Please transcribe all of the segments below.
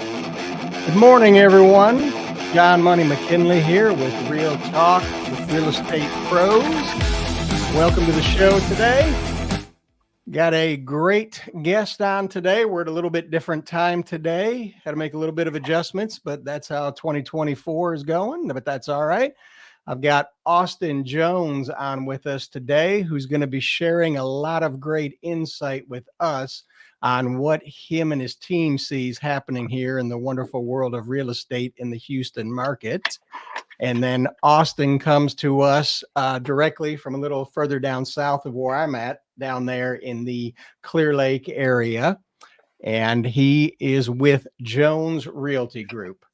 Good morning, everyone. John Money McKinley here with Real Talk with Real Estate Pros. Welcome to the show today. Got a great guest on today. We're at a little bit different time today. Had to make a little bit of adjustments, but that's how 2024 is going, but that's all right. I've got Austin Jones on with us today, who's going to be sharing a lot of great insight with us on what him and his team sees happening here in the wonderful world of real estate in the Houston market. And then Austin comes to us directly from a little further down south of where I'm at, down there in the Clear Lake area. And he is with Jones Realty Group.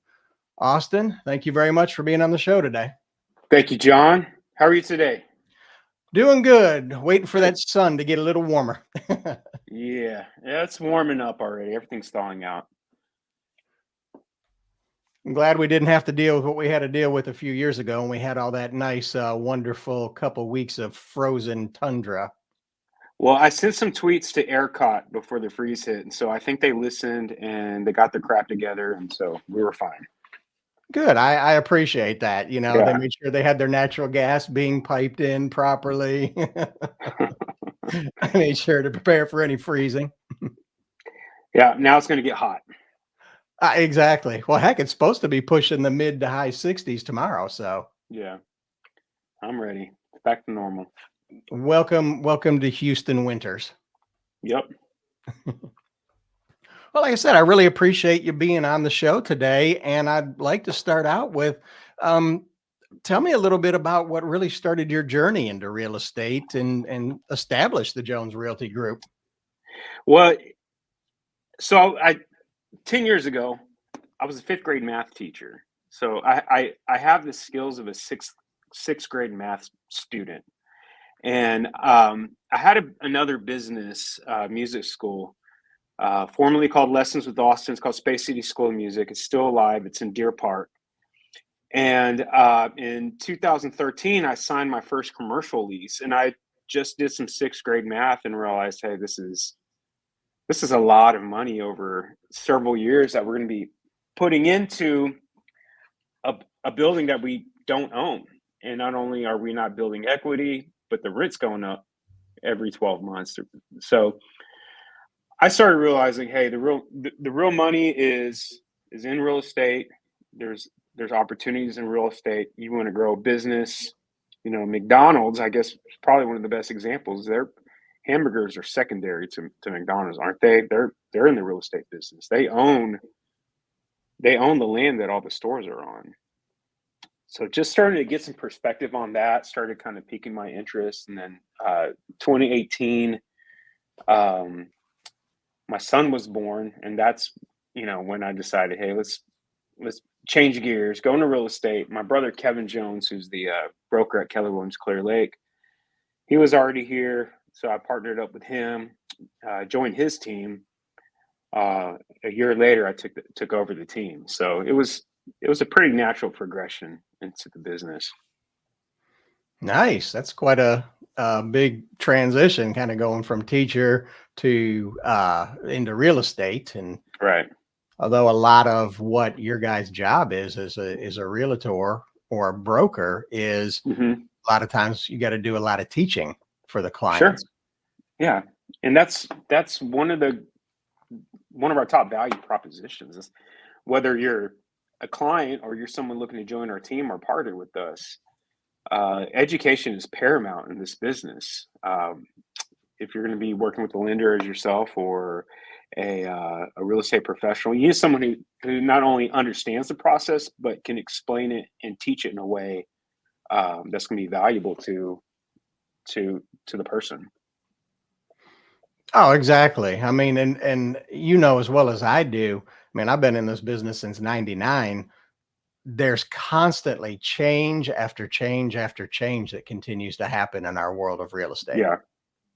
Austin, thank you very much for being on the show today. Thank you, John. How are you today? Doing good. Waiting for that sun to get a little warmer. Yeah, it's warming up already. Everything's thawing out. I'm glad we didn't have to deal with what we had to deal with a few years ago when we had all that nice, wonderful couple weeks of frozen tundra. Well, I sent some tweets to ERCOT before the freeze hit, and so I think they listened and they got their crap together, and so we were fine. Good. I appreciate that. You know, they Yeah. made sure they had their natural gas being piped in properly. I made sure to prepare for any freezing. Yeah, now it's going to get hot. Exactly. Well, heck, it's supposed to be pushing the mid to high 60s tomorrow. So Yeah, I'm ready. It's back to normal. welcome to Houston winters. Yep. Well, like I said, I really appreciate you being on the show today. And I'd like to start out with tell me a little bit about what really started your journey into real estate and established the Jones Realty Group. Well, so 10 years ago, I was a fifth grade math teacher. So I have the skills of a sixth grade math student. And I had another business, music school, formerly called Lessons with Austin. It's called Space City School of Music. It's still alive. It's in Deer Park. And in 2013, I signed my first commercial lease, and I just did some sixth grade math and realized, hey, this is a lot of money over several years that we're going to be putting into a building that we don't own. And not only are we not building equity, but the rent's going up every 12 months. So I started realizing, hey, the real money is in real estate. There's opportunities in real estate. You want to grow a business, McDonald's, I guess, is probably one of the best examples. Their hamburgers are secondary to McDonald's, aren't they? They're in the real estate business. They own the land that all the stores are on. So just started to get some perspective on that, started kind of piquing my interest. And then 2018, my son was born, and that's, when I decided, hey, let's change gears, go into real estate. My brother, Kevin Jones, who's the broker at Keller Williams Clear Lake, he was already here. So I partnered up with him, joined his team. A year later, I took over the team. So it was a pretty natural progression into the business. Nice. That's quite a big transition, kind of going from teacher to into real estate. And Right. although a lot of what your guy's job is a realtor or a broker is Mm-hmm. a lot of times you got to do a lot of teaching for the clients. Sure. Yeah. And that's one of our top value propositions is whether you're a client or you're someone looking to join our team or partner with us, education is paramount in this business. If you're going to be working with a lender as yourself or a real estate professional, you need someone who not only understands the process, but can explain it and teach it in a way that's going to be valuable to the person. Oh, exactly. I mean, and as well as I do, I mean, I've been in this business since 99. There's constantly change after change after change that continues to happen in our world of real estate. Yeah.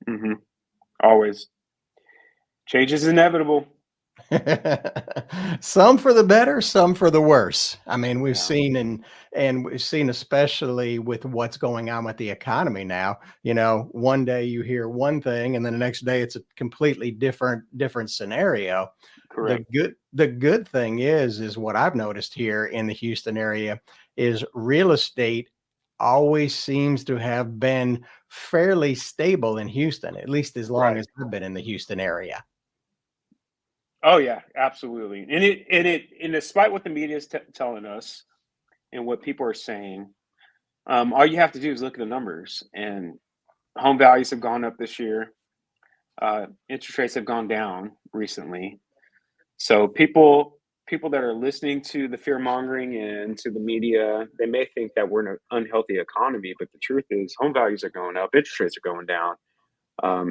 Mm-hmm. Always. Change is inevitable. Some for the better, some for the worse. I mean, we've Yeah, seen and we've seen especially with what's going on with the economy now. One day you hear one thing and then the next day it's a completely different scenario. correct. The good thing is what I've noticed here in the Houston area is real estate always seems to have been fairly stable in Houston, at least as long Right. as I've been in the Houston area. Oh yeah, absolutely. And despite what the media is telling us and what people are saying, all you have to do is look at the numbers. And home values have gone up this year. Interest rates have gone down recently. So people that are listening to the fear mongering and to the media, they may think that we're in an unhealthy economy, but the truth is, home values are going up, interest rates are going down.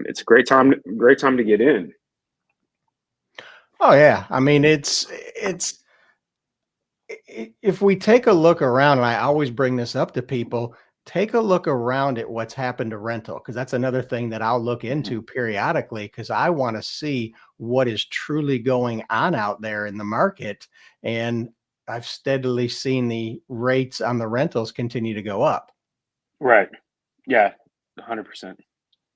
It's a great time to get in. Oh yeah, I mean if we take a look around, and I always bring this up to people, take a look around at what's happened to rental, because that's another thing that I'll look Mhm. into periodically because I want to see what is truly going on out there in the market. And I've steadily seen the rates on the rentals continue to go up. Right. Yeah. 100%.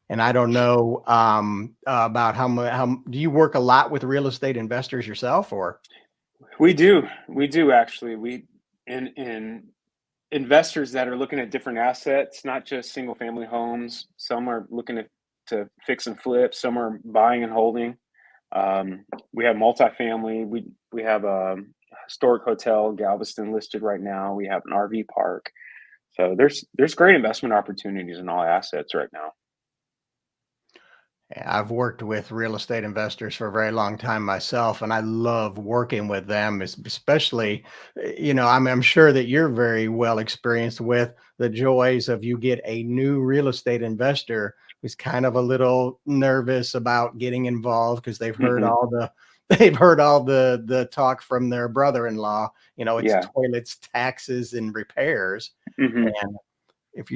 And I don't know about how do you work a lot with real estate investors yourself, or? We do. We do actually. We in investors that are looking at different assets, not just single family homes. Some are looking to fix and flip. Some are buying and holding. We have multifamily. We have a historic hotel, Galveston, listed right now. We have an RV park. So there's great investment opportunities in all assets right now. Yeah, I've worked with real estate investors for a very long time myself, and I love working with them, especially, I'm sure that you're very well experienced with the joys of you get a new real estate investor who's kind of a little nervous about getting involved because Hmm. they've heard all the talk from their brother-in-law. It's Yeah. toilets, taxes, and repairs. Hmm. If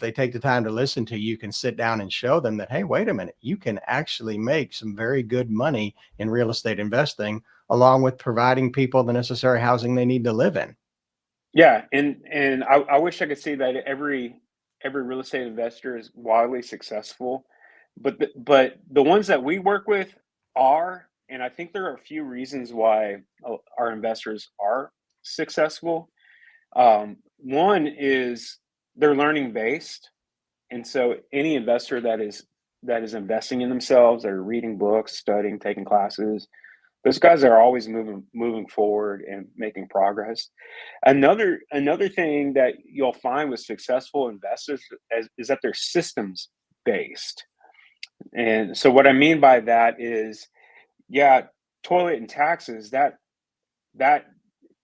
they take the time to listen to you, you can sit down and show them that, hey, wait a minute, you can actually make some very good money in real estate investing, along with providing people the necessary housing they need to live in. Yeah, and I wish I could say that every real estate investor is wildly successful, but the ones that we work with are, and I think there are a few reasons why our investors are successful. One is they're learning based, and so any investor that is investing in themselves, they're reading books, studying, taking classes. Those guys are always moving forward and making progress. Another thing that you'll find with successful investors is that they're systems based. And so what I mean by that is, yeah, toilet and taxes, that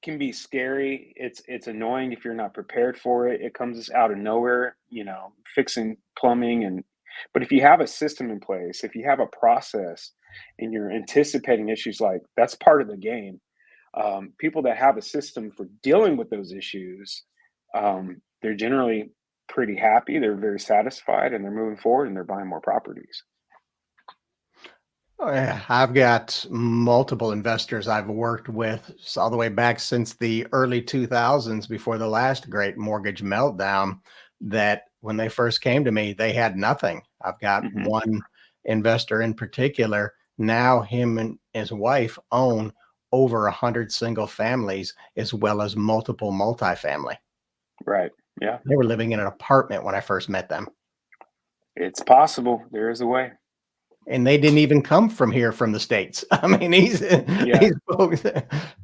can be scary. It's annoying if you're not prepared for it. It comes out of nowhere, fixing plumbing. And but if you have a system in place, if you have a process and you're anticipating issues, like that's part of the game. People that have a system for dealing with those issues, they're generally pretty happy. They're very satisfied, and they're moving forward, and they're buying more properties. Oh, yeah. I've got multiple investors I've worked with all the way back since the early 2000s before the last great mortgage meltdown, that when they first came to me, they had nothing. I've got Hmm. one investor in particular. Now him and his wife own over 100 single families as well as multiple multifamily. Right. Yeah. They were living in an apartment when I first met them. It's possible. There is a way. And they didn't even come from here from the States. I mean, Yeah. these folks,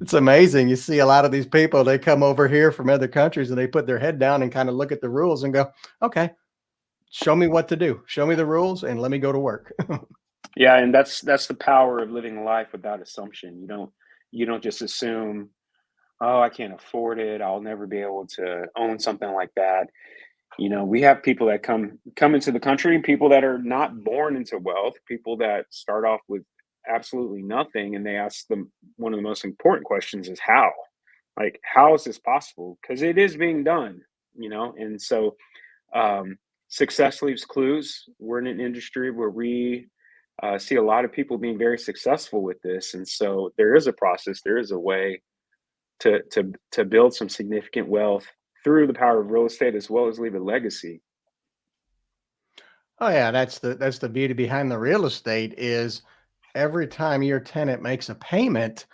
it's amazing. You see a lot of these people, they come over here from other countries and they put their head down and kind of look at the rules and go, okay, show me what to do. Show me the rules and let me go to work. Yeah. And that's the power of living life without assumption. You don't just assume, oh, I can't afford it. I'll never be able to own something like that. We have people that come into the country, people that are not born into wealth, people that start off with absolutely nothing, and they ask them one of the most important questions is how. Like, how is this possible? Because it is being done, and so um, success leaves clues. We're in an industry where we see a lot of people being very successful with this, and so there is a process, there is a way to build some significant wealth through the power of real estate as well as leave a legacy. Oh yeah, that's the beauty behind the real estate is every time your tenant makes a payment,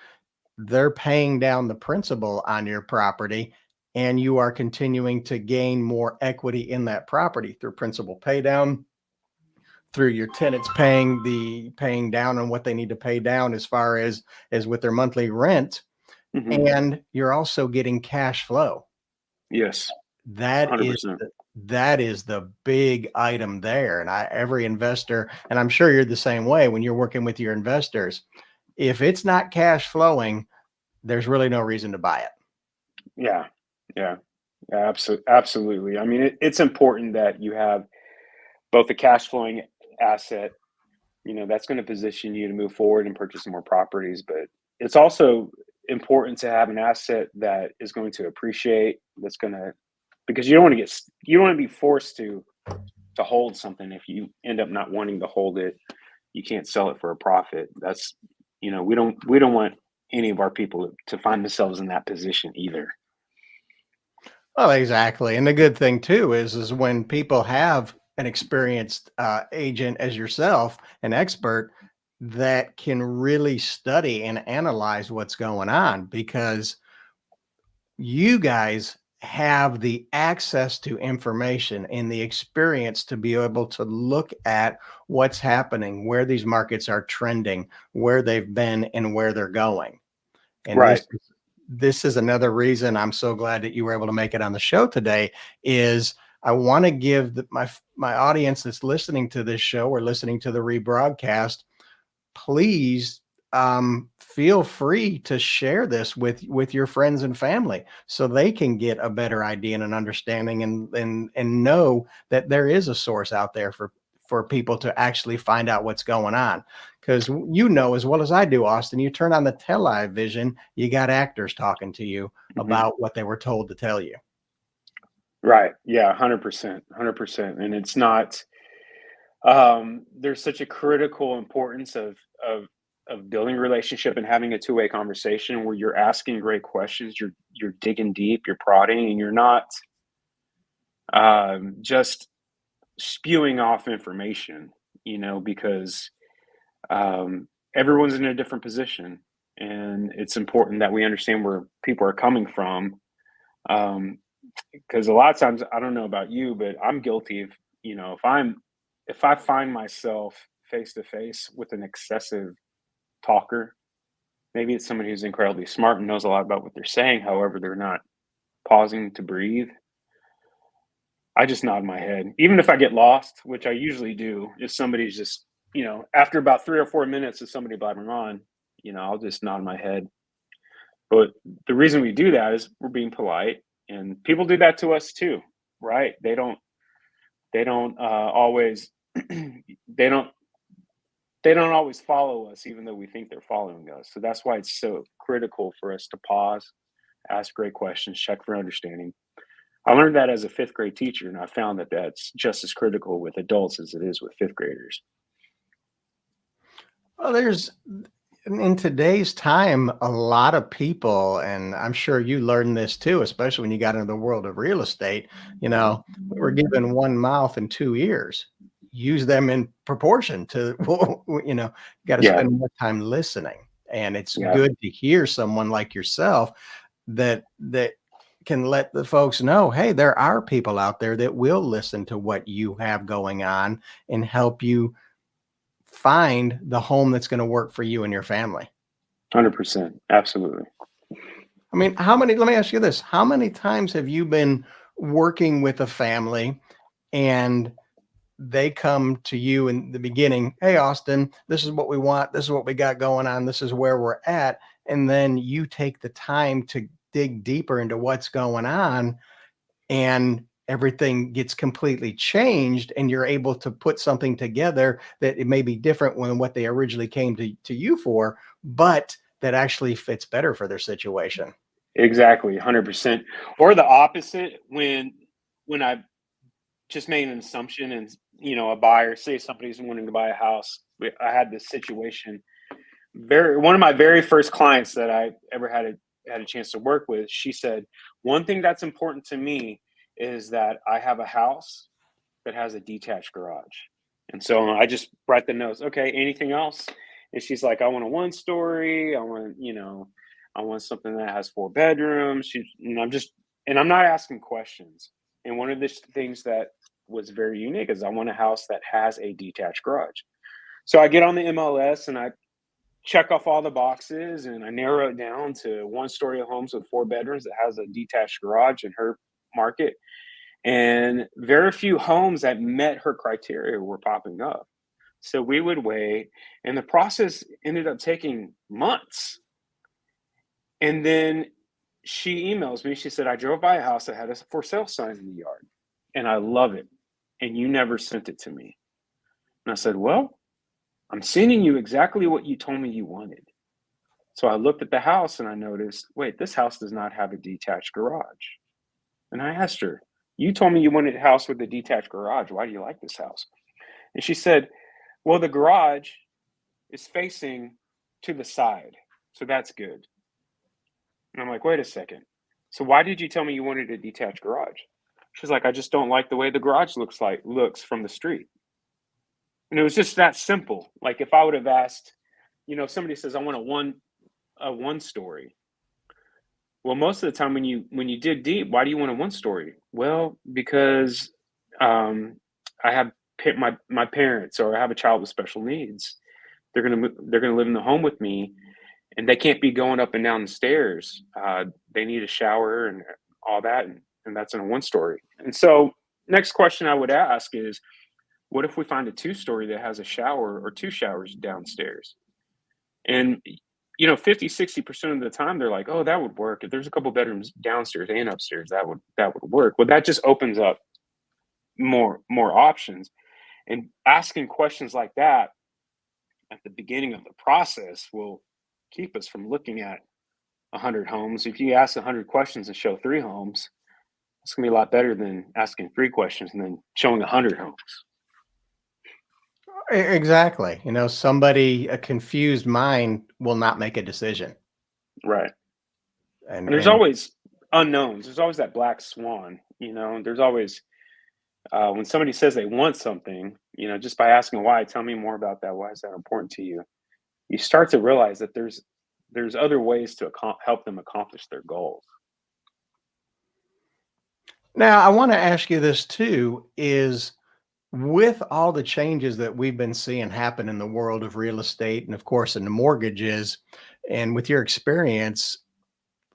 they're paying down the principal on your property, and you are continuing to gain more equity in that property through principal pay down, through your tenants paying down on what they need to pay down as far as with their monthly rent, Hmm. and you're also getting cash flow. Yes, That is 100%. that is the big item there. And every investor, and I'm sure you're the same way when you're working with your investors, if it's not cash flowing, there's really no reason to buy it. Yeah, yeah, yeah, absolutely. I mean, it's important that you have both a cash flowing asset, that's going to position you to move forward and purchase more properties, but it's also important to have an asset that is going to appreciate, that's going to, because you don't want to be forced to hold something. If you end up not wanting to hold it, you can't sell it for a profit. That's, we don't want any of our people to find themselves in that position either. Well, exactly. And the good thing too is when people have an experienced agent as yourself, an expert that can really study and analyze what's going on, because you guys have the access to information and the experience to be able to look at what's happening, where these markets are trending, where they've been, and where they're going. And Right. this is another reason I'm so glad that you were able to make it on the show today. Is I want to give my audience that's listening to this show or listening to the rebroadcast, please feel free to share this with your friends and family so they can get a better idea and an understanding, and know that there is a source out there for people to actually find out what's going on. Because as well as I do, Austin, you turn on the television, you got actors talking to you Hmm. about what they were told to tell you. Right. Yeah, 100%, 100%. And it's not, there's such a critical importance of building a relationship and having a two-way conversation where you're asking great questions, you're digging deep, you're prodding, and you're not just spewing off information, because um, everyone's in a different position, and it's important that we understand where people are coming from. Um, because a lot of times, I don't know about you, but I'm guilty of, if I find myself face to face with an excessive talker, maybe it's somebody who's incredibly smart and knows a lot about what they're saying, however, they're not pausing to breathe. I just nod my head. Even if I get lost, which I usually do, if somebody's just, after about 3 or 4 minutes of somebody blabbering on, I'll just nod my head. But the reason we do that is we're being polite, and people do that to us too, right? They don't always they don't they don't always follow us, even though we think they're following us. So that's why it's so critical for us to pause, ask great questions, check for understanding. I learned that as a fifth grade teacher, and I found that that's just as critical with adults as it is with fifth graders. Well, there's in today's time, a lot of people, and I'm sure you learned this too, especially when you got into the world of real estate, we were given one mouth and two ears. Use them in proportion to, got to Yeah, spend more time listening. And it's yeah, good to hear someone like yourself that can let the folks know, hey, there are people out there that will listen to what you have going on and help you find the home that's going to work for you and your family. 100%, absolutely. I mean, let me ask you this. How many times have you been working with a family and they come to you in the beginning, hey, Austin, this is what we want. This is what we got going on. This is where we're at. And then you take the time to dig deeper into what's going on, and everything gets completely changed, and you're able to put something together that it may be different than what they originally came to you for, but that actually fits better for their situation. Exactly, 100%. Or the opposite, when I just made an assumption, and a buyer, say somebody's wanting to buy a house, I had this situation. One of my very first clients that I ever had a chance to work with, she said, one thing that's important to me is that I have a house that has a detached garage. And so I just write the notes. Okay, anything else? And she's like, I want a 1-story. I want something that has 4 bedrooms. And I'm not asking questions. And one of the things that was very unique is I want a house that has a detached garage. So I get on the MLS and I check off all the boxes and I narrow it down to 1-story homes with 4 bedrooms that has a detached garage in her market. And very few homes that met her criteria were popping up. So we would wait, and the process ended up taking months. And then she emails me. She said, I drove by a house that had a for sale sign in the yard, and I love it. And you never sent it to me. And I said, well, I'm sending you exactly what you told me you wanted. So I looked at the house and I noticed, wait, this house does not have a detached garage. And I asked her, you told me you wanted a house with a detached garage. Why do you like this house? And she said, well, the garage is facing to the side. So that's good. And I'm like, wait a second. So why did you tell me you wanted a detached garage? She's like, I just don't like the way the garage looks from the street. And it was just that simple. Like if I would have asked, if somebody says I want a 1-story. Well, most of the time when you dig deep, why do you want a 1-story? Well, because I have my parents, or I have a child with special needs. They're gonna live in the home with me, and they can't be going up and down the stairs. They need a shower and all that, and that's in a 1-story. And so, next question I would ask is, what if we find a 2-story that has a shower or 2 showers downstairs? And 50-60% of the time they're like, oh, that would work. If there's a couple bedrooms downstairs and upstairs, that would work. Well, that just opens up more options. And asking questions like that at the beginning of the process will keep us from looking at 100 homes. If you ask 100 questions and show 3 homes, it's going to be a lot better than asking 3 questions and then showing 100 homes. Exactly. A confused mind will not make a decision. Right. And there's always unknowns. There's always that black swan. There's always when somebody says they want something, just by asking why, tell me more about that. Why is that important to you? You start to realize that there's other ways to help them accomplish their goals. now I want to ask you this too, is with all the changes that we've been seeing happen in the world of real estate and of course in the mortgages, and with your experience,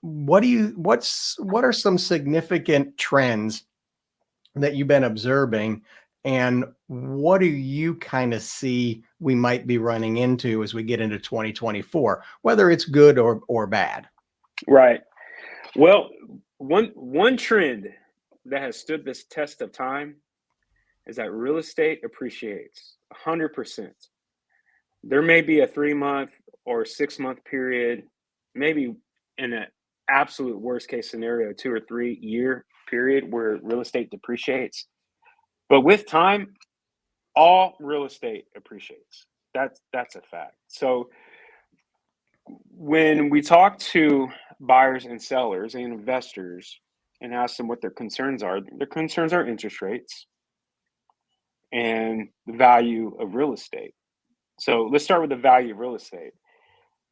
what are some significant trends that you've been observing, and what do you kind of see we might be running into as we get into 2024, whether it's good or bad? Right. Well, one trend that has stood this test of time is that real estate appreciates 100%. There may be a 3-month or 6-month period, maybe in an absolute worst case scenario, 2 or 3 year period where real estate depreciates. But with time, all real estate appreciates. That's a fact. So when we talk to buyers and sellers and investors and ask them what their concerns are interest rates and the value of real estate. So let's start with the value of real estate.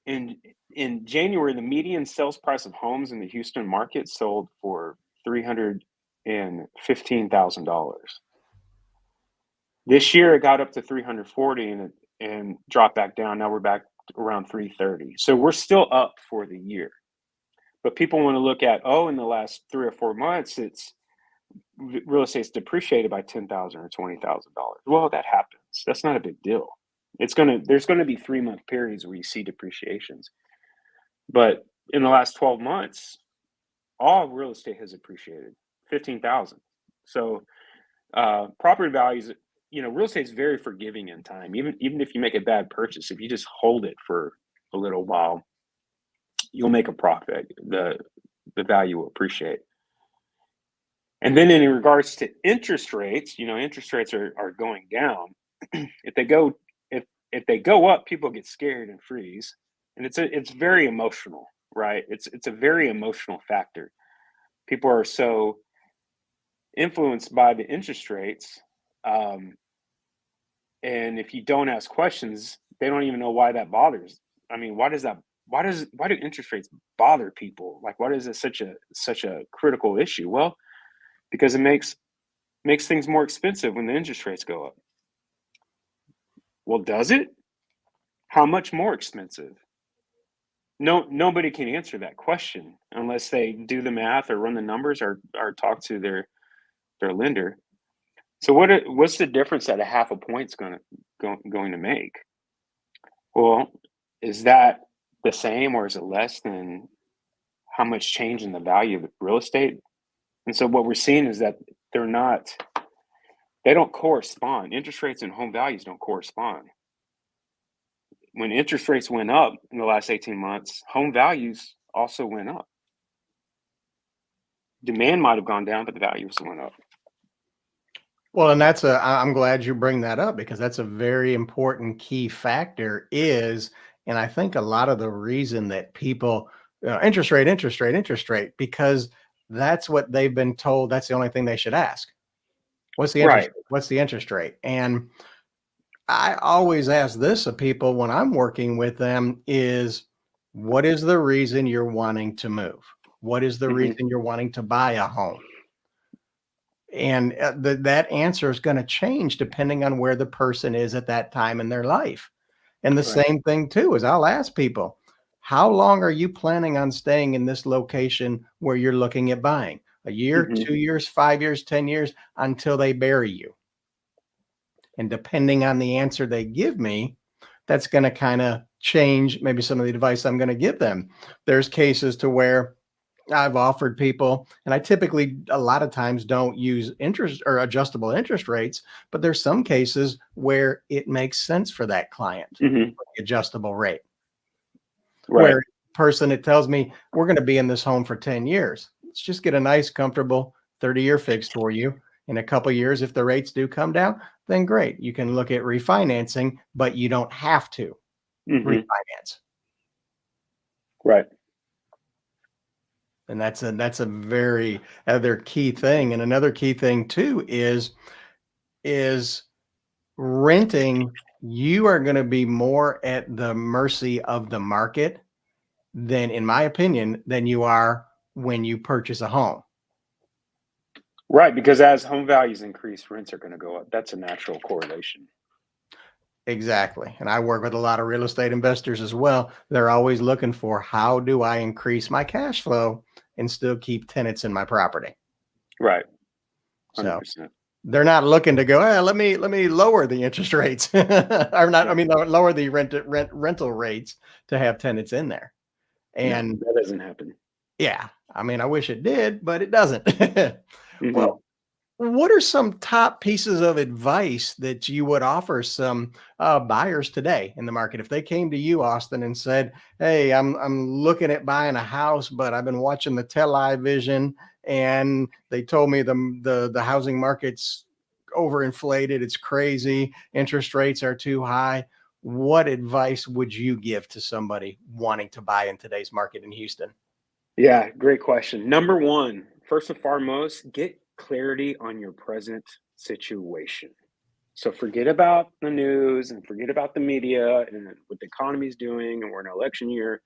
In January, the median sales price of homes in the Houston market sold for $315,000. This year, it got up to 340 and dropped back down. Now we're back around 330. So we're still up for the year. But people want to look at, in the last 3 or 4 months, real estate's depreciated by $10,000 or $20,000. Well, that happens. That's not a big deal. There's gonna be 3-month periods where you see depreciations, but in the last 12 months, all real estate has appreciated 15,000. So property values, real estate is very forgiving in time. Even if you make a bad purchase, if you just hold it for a little while, you'll make a profit. The value will appreciate. And then in regards to interest rates, interest rates are going down. if if they go up, people get scared and freeze, and it's very emotional, right? It's a very emotional factor. People are so influenced by the interest rates, um, and if you don't ask questions, they don't even know why that bothers. I mean, why do interest rates bother people? Like, why is it such a critical issue? Well, because it makes things more expensive when the interest rates go up. Well, does it? How much more expensive? No, nobody can answer that question unless they do the math or run the numbers or talk to their lender. So what's the difference that a half a point's going to make? Well, is that the same or is it less than how much change in the value of real estate? And so what we're seeing is that they don't correspond. Interest rates and home values don't correspond. When interest rates went up in the last 18 months, home values also went up. Demand might have gone down, but the values went up. Well, and I'm glad you bring that up because that's a very important key factor and I think a lot of the reason that people, interest rate, interest rate, interest rate, because that's what they've been told. That's the only thing they should ask. What's the interest? Right. What's the interest rate? And I always ask this of people when I'm working with them is what is the reason you're wanting to move? What is the Hmm. reason you're wanting to buy a home? And that answer is going to change depending on where the person is at that time in their life. And the Right. same thing too is I'll ask people, how long are you planning on staying in this location where you're looking at buying? A year, Hmm. 2 years, 5 years, 10 years until they bury you. And depending on the answer they give me, that's going to kind of change maybe some of the advice I'm going to give them. There's cases to where I've offered people, and I typically a lot of times don't use interest or adjustable interest rates, but there's some cases where it makes sense for that client, Hmm. the adjustable rate, Right. where person it tells me we're going to be in this home for 10 years. Let's just get a nice, comfortable 30-year fix for you. In a couple of years, if the rates do come down, then great. You can look at refinancing, but you don't have to Hmm. refinance. Right. And that's a very other key thing. And another key thing too is renting. You are going to be more at the mercy of the market than, in my opinion, than you are when you purchase a home. Right. Because as home values increase, rents are going to go up. That's a natural correlation. Exactly. And I work with a lot of real estate investors as well. They're always looking for how do I increase my cash flow and still keep tenants in my property. Right. So 100%. they're not looking to go, let me lower the interest rates or not. I Yeah. mean, lower the rental rates to have tenants in there. No, And that doesn't happen. yeah, I mean, I wish it did, but it doesn't. Hmm. Well, what are some top pieces of advice that you would offer some buyers today in the market if they came to you, Austin, and said, "Hey, I'm looking at buying a house, but I've been watching the television, and they told me the housing market's overinflated, it's crazy, interest rates are too high." What advice would you give to somebody wanting to buy in today's market in Houston? Yeah, great question. Number one, first and foremost, get clarity on your present situation. So forget about the news and forget about the media and what the economy is doing, and we're in an election year.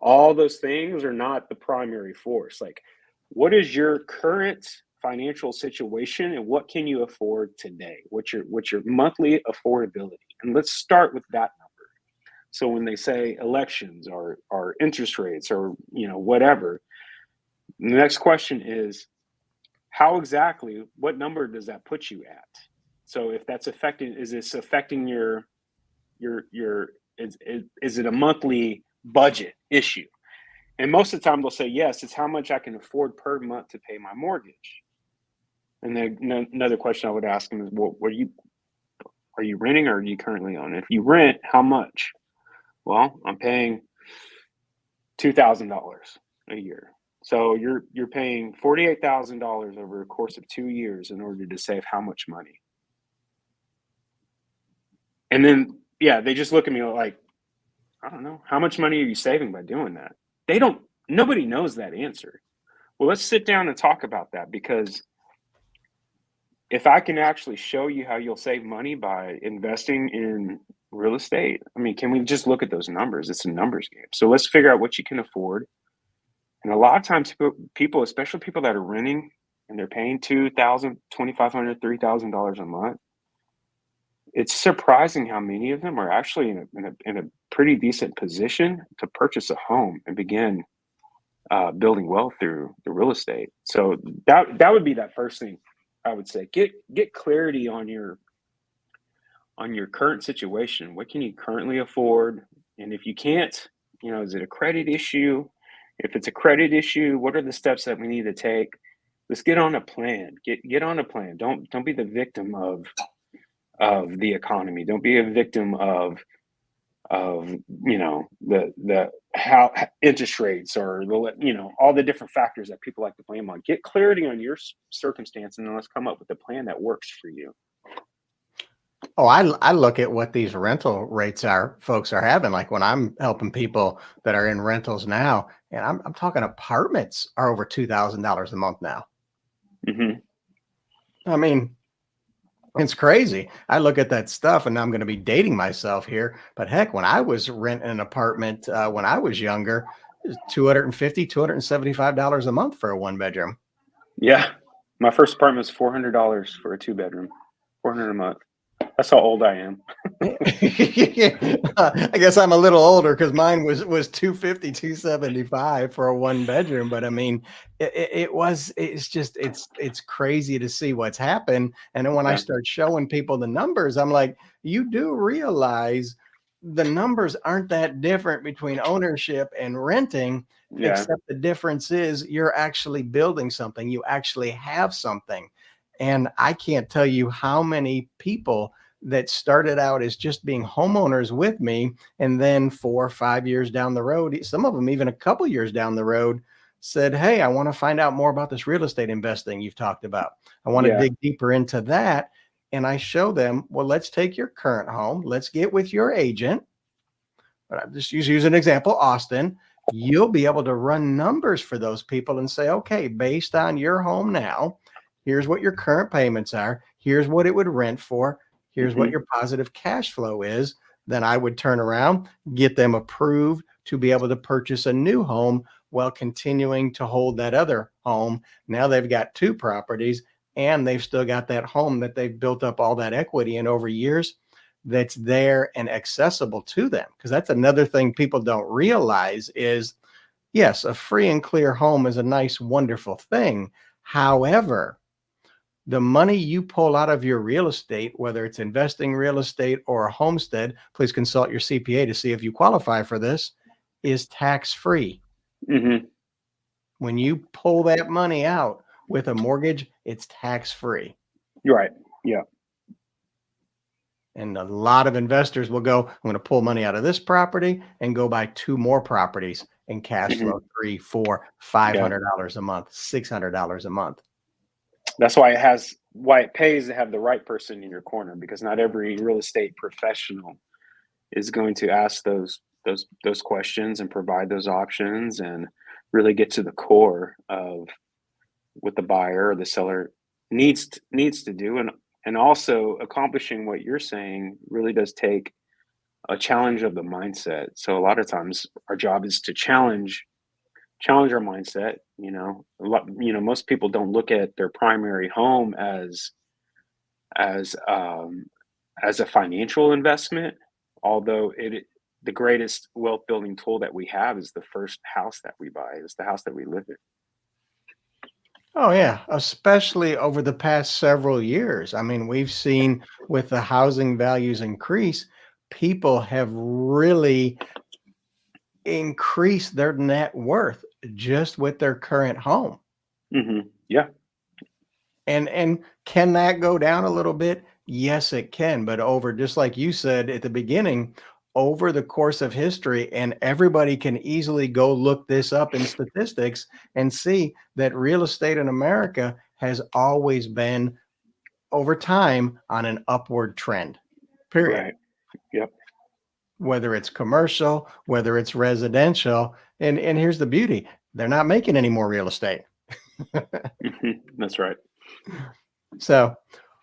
All those things are not the primary force. Like, what is your current financial situation and what can you afford today? What's your monthly affordability? And let's start with that number. So when they say elections or interest rates or whatever, the next question is how exactly what number does that put you at? So if that's affecting is this affecting your is it a monthly budget issue? And most of the time they'll say yes, it's how much I can afford per month to pay my mortgage. And then another question I would ask them is, well, are you renting or are you currently on? If you rent, how much? Well, I'm paying $2,000 a year. So you're paying $48,000 over a course of 2 years in order to save how much money? And then yeah, they just look at me like, I don't know, how much money are you saving by doing that? Nobody knows that answer. Well, let's sit down and talk about that, because if I can actually show you how you'll save money by investing in real estate, I mean, can we just look at those numbers? It's a numbers game. So let's figure out what you can afford. And a lot of times, people, especially people that are renting and they're paying $2,000, $2,500, $3,000 a month, it's surprising how many of them are actually in a pretty decent position to purchase a home and begin building wealth through the real estate. So that would be that first thing I would say. Get clarity on your current situation. What can you currently afford? And if you can't, is it a credit issue? If it's a credit issue, what are the steps that we need to take? Let's get on a plan. Get on a plan. Don't be the victim of the economy. Don't be a victim of the how interest rates, or all the different factors that people like to blame on. Get clarity on your circumstance, and then let's come up with a plan that works for you. Oh, I look at what these rental rates folks are having. Like when I'm helping people that are in rentals now, and I'm talking apartments are over $2,000 a month now. Mm-hmm. I mean, it's crazy. I look at that stuff, and I'm going to be dating myself here, but heck, when I was renting an apartment when I was younger, it was $250, $275 a month for a 1-bedroom. Yeah, my first apartment was $400 for a 2-bedroom, $400 a month. That's how old I am. I guess I'm a little older because mine was $250, $275 for a 1-bedroom. But I mean, it's crazy to see what's happened. And then when I start showing people the numbers, I'm like, you do realize the numbers aren't that different between ownership and renting, except the difference is you're actually building something. You actually have something. And I can't tell you how many people that started out as just being homeowners with me, and then 4 or 5 years down the road, some of them even a couple years down the road, said, hey, I want to find out more about this real estate investing you've talked about. I want to dig deeper into that. And I show them, well, let's take your current home, let's get with your agent. But I just use an example, Austin. You'll be able to run numbers for those people and say, okay, based on your home now, here's what your current payments are, here's what it would rent for, here's what your positive cash flow is. Then I would turn around, get them approved to be able to purchase a new home while continuing to hold that other home. Now they've got 2 properties, and they've still got that home that they've built up all that equity in over years that's there and accessible to them. Because that's another thing people don't realize is, yes, a free and clear home is a nice, wonderful thing. However, the money you pull out of your real estate, whether it's investing real estate or a homestead, please consult your CPA to see if you qualify for this, is tax-free. Mm-hmm. When you pull that money out with a mortgage, it's tax-free. You're right. Yeah. And a lot of investors will go, I'm going to pull money out of this property and go buy 2 more properties and cash flow $300, $400, $500 a month, $600 a month. That's why it pays to have the right person in your corner, because not every real estate professional is going to ask those questions and provide those options and really get to the core of what the buyer or the seller needs to do. And also accomplishing what you're saying really does take a challenge of the mindset. So a lot of times our job is to challenge our mindset. Most people don't look at their primary home as a financial investment, although the greatest wealth building tool that we have is the first house that we buy, is the house that we live in. Oh, yeah, especially over the past several years. I mean, we've seen with the housing values increase, people have really increased their net worth just with their current home. Mm-hmm. Yeah. And can that go down a little bit? Yes, it can. But over, just like you said at the beginning, over the course of history, and everybody can easily go look this up in statistics and see that real estate in America has always been over time on an upward trend, period. Right. Yep. whether it's commercial, whether it's residential. And here's the beauty. They're not making any more real estate. That's right. So,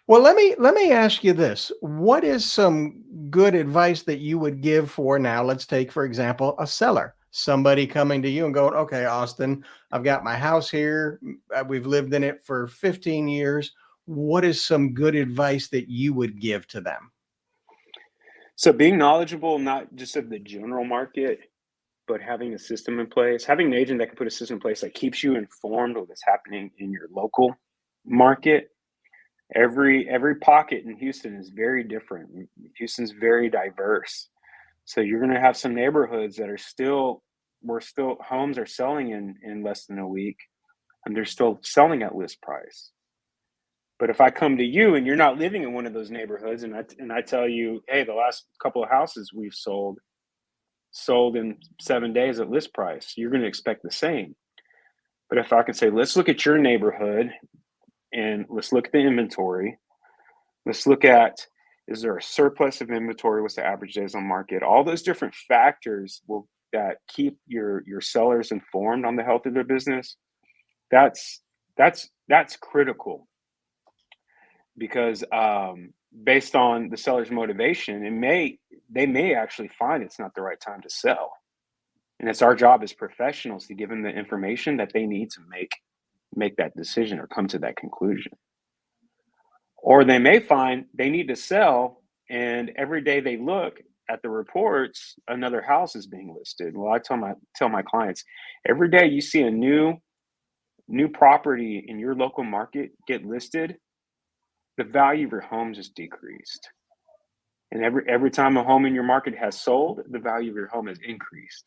well, let me ask you this. What is some good advice that you would give for now? Let's take, for example, a seller, somebody coming to you and going, okay, Austin, I've got my house here. We've lived in it for 15 years. What is some good advice that you would give to them? So being knowledgeable, not just of the general market, but having a system in place, having an agent that can put a system in place that keeps you informed of what's happening in your local market. Every pocket in Houston is very different. Houston's very diverse. So you're going to have some neighborhoods that are still where still homes are selling in less than a week, and they're still selling at list price. But if I come to you and you're not living in one of those neighborhoods, and I tell you, hey, the last couple of houses we've sold in 7 days at list price, you're going to expect the same. But if I can say, let's look at your neighborhood and let's look at the inventory. Let's look at, is there a surplus of inventory? What's the average days on market? All those different factors that keep your sellers informed on the health of their business. That's critical, because based on the seller's motivation, they may actually find it's not the right time to sell. And it's our job as professionals to give them the information that they need to make that decision or come to that conclusion. Or they may find they need to sell, and every day they look at the reports, another house is being listed. Well, I tell my clients, every day you see a new property in your local market get listed, the value of your home just decreased. And every time a home in your market has sold, the value of your home has increased.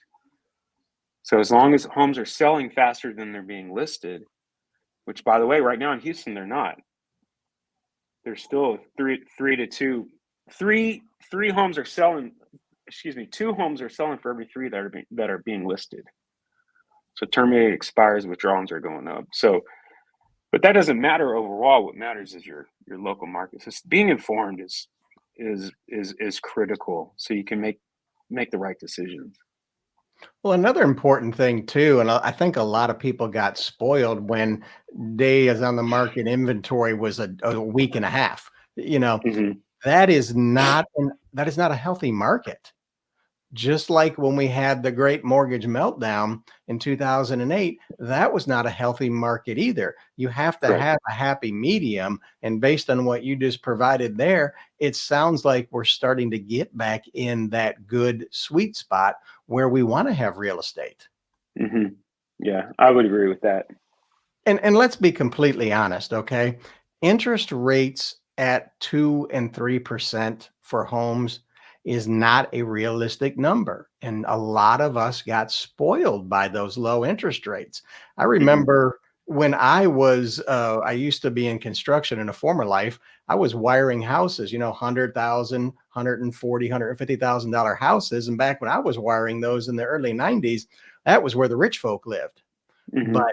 So as long as homes are selling faster than they're being listed, which, by the way, right now in Houston, they're not. There's still three homes are selling. Excuse me, 2 homes are selling for every 3 that are being listed. So terminated expires, withdrawals are going up. So, but that doesn't matter overall. What matters is your local market. So being informed is critical, so you can make the right decisions. Well, another important thing too, and I think a lot of people got spoiled when days on the market inventory was a week and a half. You know, Mm-hmm. that is not a healthy market. Just like when we had the great mortgage meltdown in 2008, that was not a healthy market either. You have to Correct. have a happy medium. And based on what you just provided there, it sounds like we're starting to get back in that good sweet spot where we want to have real estate. Mm-hmm. Yeah, I would agree with that. And let's be completely honest, okay? Interest rates at 2 and 3% for homes is not a realistic number. And a lot of us got spoiled by those low interest rates. I Mm-hmm. remember when I used to be in construction in a former life. I was wiring houses, 100,000, $150,000 houses. And back when I was wiring those in the early 90s, that was where the rich folk lived. Mm-hmm. But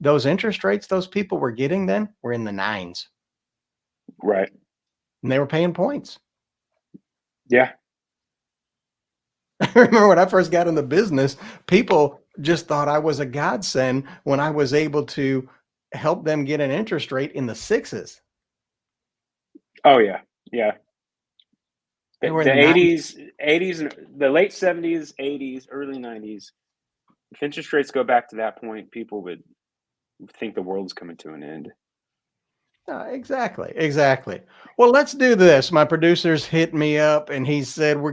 those interest rates those people were getting then were in the nines, Right. and they were paying points. Yeah. I remember when I first got in the business, people just thought I was a godsend when I was able to help them get an interest rate in the sixes. Oh yeah. Yeah. They were in The the nines. 80s, and the late 70s, 80s, early 90s. If interest rates go back to that point, people would think the world's coming to an end. Exactly. Exactly. Well, let's do this. My producer's hit me up and he said we're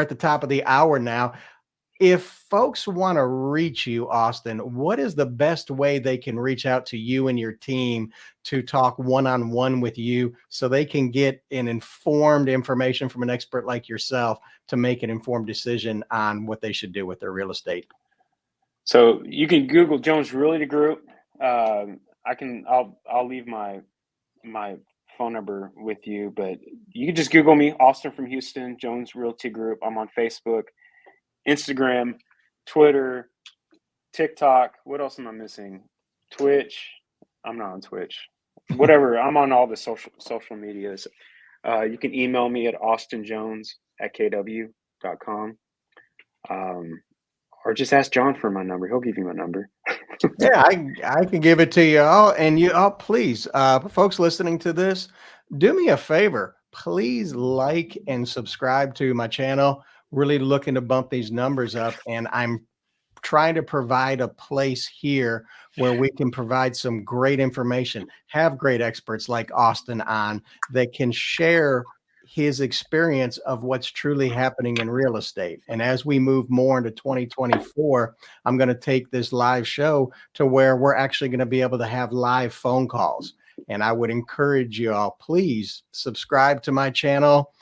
at the top of the hour now. If folks want to reach you, Austin, what is the best way they can reach out to you and your team to talk one-on-one with you so they can get an informed information from an expert like yourself to make an informed decision on what they should do with their real estate? So you can Google Jones Realty Group. I'll leave my phone number with you, but you can just Google me, Austin from Houston, Jones Realty Group. I'm on Facebook, Instagram, Twitter, TikTok. What else am I missing? Twitch. I'm not on Twitch. Whatever. I'm on all the social medias. You can email me at austinjones@kw. realty.com. Or just ask John for my number. He'll give you my number. Yeah, I can give it to you all. And you all, please, folks listening to this, do me a favor. Please like and subscribe to my channel. Really looking to bump these numbers up. And I'm trying to provide a place here where we can provide some great information, have great experts like Austin on that can share his experience of what's truly happening in real estate. And as we move more into 2024, I'm going to take this live show to where we're actually going to be able to have live phone calls. And I would encourage you all, please subscribe to my channel,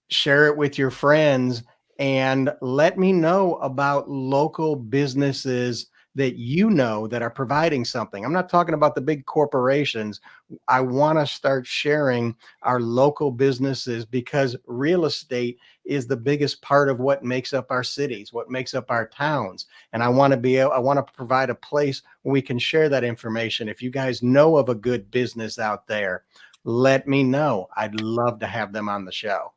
share it with your friends, and let me know about local businesses that you know that are providing something. I'm not talking about the big corporations. I want to start sharing our local businesses because real estate is the biggest part of what makes up our cities, what makes up our towns. And I want to provide a place where we can share that information. If you guys know of a good business out there, let me know. I'd love to have them on the show.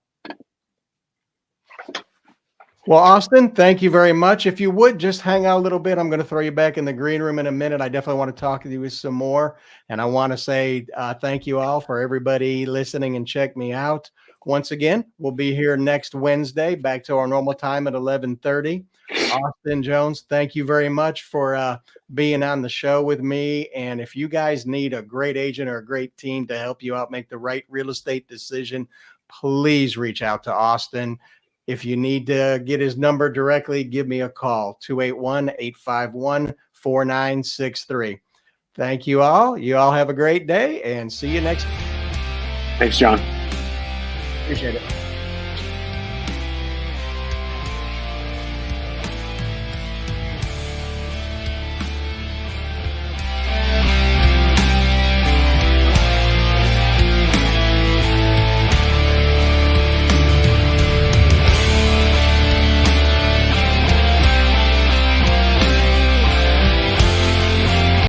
Well, Austin, thank you very much. If you would just hang out a little bit, I'm going to throw you back in the green room in a minute. I definitely want to talk to you some more. And I want to say thank you all for everybody listening and check me out. Once again, we'll be here next Wednesday, back to our normal time at 11:30. Austin Jones, thank you very much for being on the show with me. And if you guys need a great agent or a great team to help you out make the right real estate decision, please reach out to Austin. If you need to get his number directly, give me a call, 281-851-4963. Thank you all. You all have a great day and see you next. Thanks, John. Appreciate it.